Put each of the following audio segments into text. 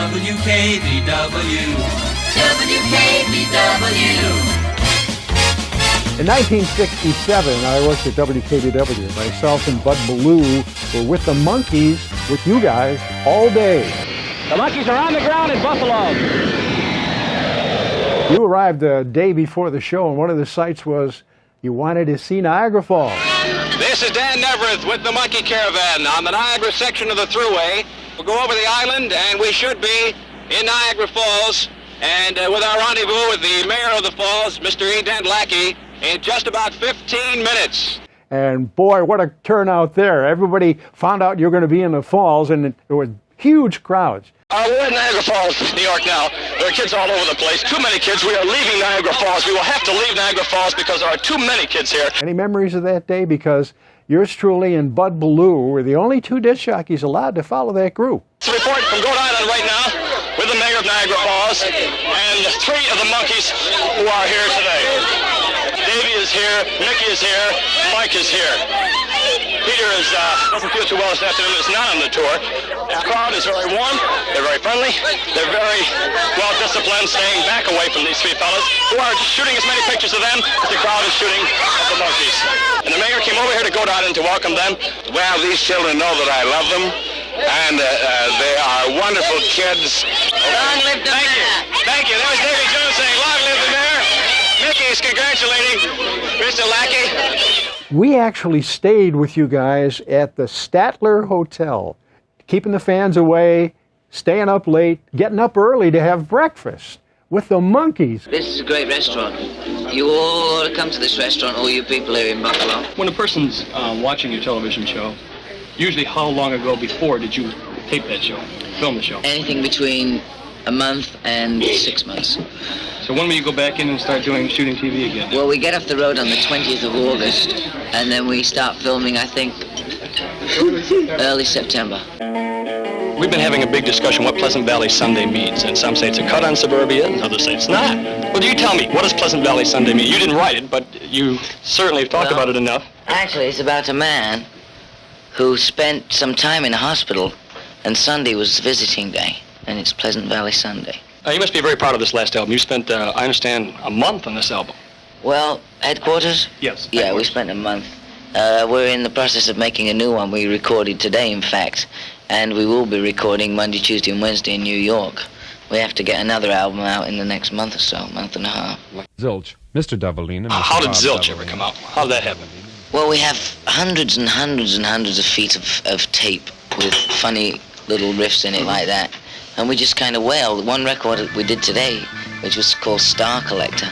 WKBW. WKBW. In 1967, I worked at WKBW. Myself and Bud Ballou were with the Monkees, with you guys, all day. The Monkees are on the ground in Buffalo. You arrived the day before the show, and one of the sights was you wanted to see Niagara Falls. This is Dan Neverth with the Monkey Caravan on the Niagara section of the Thruway. We'll go over the island, and we should be in Niagara Falls, and with our rendezvous with the mayor of the falls, Mr. E. Dent Lackey, in just about 15 minutes. And boy, what a turnout there. Everybody found out you were going to be in the falls, and there were huge crowds. We're in Niagara Falls, New York now. There are kids all over the place. Too many kids. We are leaving Niagara Falls. We will have to leave Niagara Falls because there are too many kids here. Any memories of that day? Because yours truly and Bud Ballou were the only two disc jockeys allowed to follow that group. It's a report from Goat Island right now with the mayor of Niagara Falls and three of the Monkees who are here today. Davey is here, Mickey is here, Mike is here. Peter doesn't feel too well this afternoon, is not on the tour. The crowd is very warm, they're very friendly, they're very well disciplined, staying back away from these three fellas who are shooting as many pictures of them as the crowd is shooting of the Monkees. And the mayor came over here to Goat Island to welcome them. Well, these children know that I love them, and they are wonderful kids. Long live the mayor! Thank you. That was Davy Jones saying, long live the mayor. Mickey's congratulating Mr. Lackey. We actually stayed with you guys at the Statler Hotel, keeping the fans away, staying up late, getting up early to have breakfast with the Monkees. This is a great restaurant. You all ought to come to this restaurant, all you people here in Buffalo. When a person's watching your television show, usually how long ago before did you tape that show, film the show? Anything between a month and 6 months. So when will you go back in and start shooting TV again? Well, we get off the road on the 20th of August, and then we start filming, I think, early September. We've been having a big discussion what Pleasant Valley Sunday means, and some say it's a cut on suburbia, and others say it's not. Well, you tell me, what does Pleasant Valley Sunday mean? You didn't write it, but you certainly have talked about it enough. Actually, it's about a man who spent some time in a hospital, and Sunday was visiting day, and it's Pleasant Valley Sunday. You must be very proud of this last album. You spent, I understand, a month on this album. Well, headquarters? Yes. Yeah, headquarters. We spent a month. We're in the process of making a new one. We recorded today, in fact, and we will be recording Monday, Tuesday, and Wednesday in New York. We have to get another album out in the next month or so, month and a half. Zilch, Mr. Davalina. How did Zilch ever come out? How did that happen? Well, we have hundreds and hundreds and hundreds of feet of tape with funny little riffs in it like that. And we just kind of wail. The one record that we did today, which was called Star Collector,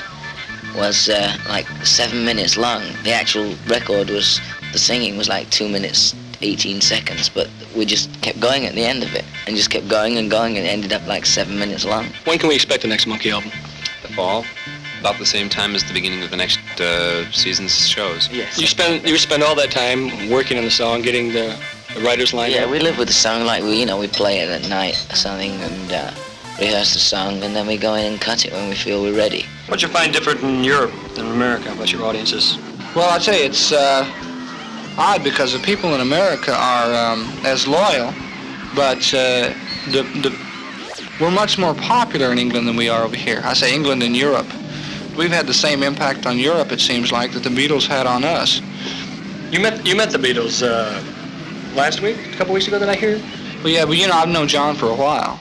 was like 7 minutes long. The actual record was, the singing was like 2 minutes, 18 seconds, but we just kept going at the end of it, and just kept going and going, and it ended up like 7 minutes long. When can we expect the next Monkey album? The fall, about the same time as the beginning of the next season's shows. Yes. You spend all that time working on the song, getting the writers lined up? Yeah, we live with the song like we play it at night or something, and rehearse the song, and then we go in and cut it when we feel we're ready. What do you find different in Europe than in America about your audiences? Well, I'd say it's odd because the people in America are as loyal, but we're much more popular in England than we are over here. I say England and Europe. We've had the same impact on Europe, it seems like, that the Beatles had on us. You met the Beatles last week, a couple weeks ago, did I hear? Well, yeah, but I've known John for a while.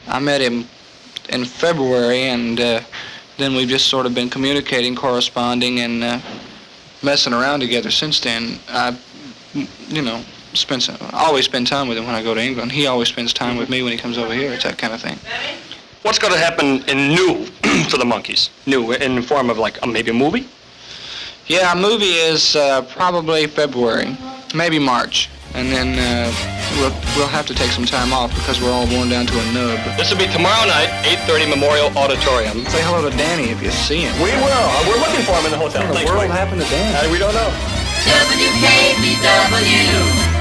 I met him in February, and then we've just sort of been communicating, corresponding, and messing around together since then. I always spend time with him when I go to England. He always spends time with me when he comes over here. It's that kind of thing. What's going to happen in new for the Monkees? New, in the form of like maybe a movie? Yeah, a movie is probably February, maybe March. And then we'll have to take some time off because we're all worn down to a nub. This will be tomorrow night, 8:30 Memorial Auditorium. Say hello to Danny if you see him. We will. We're looking for him in the hotel. What in the world happened to Danny? We don't know. WKBW.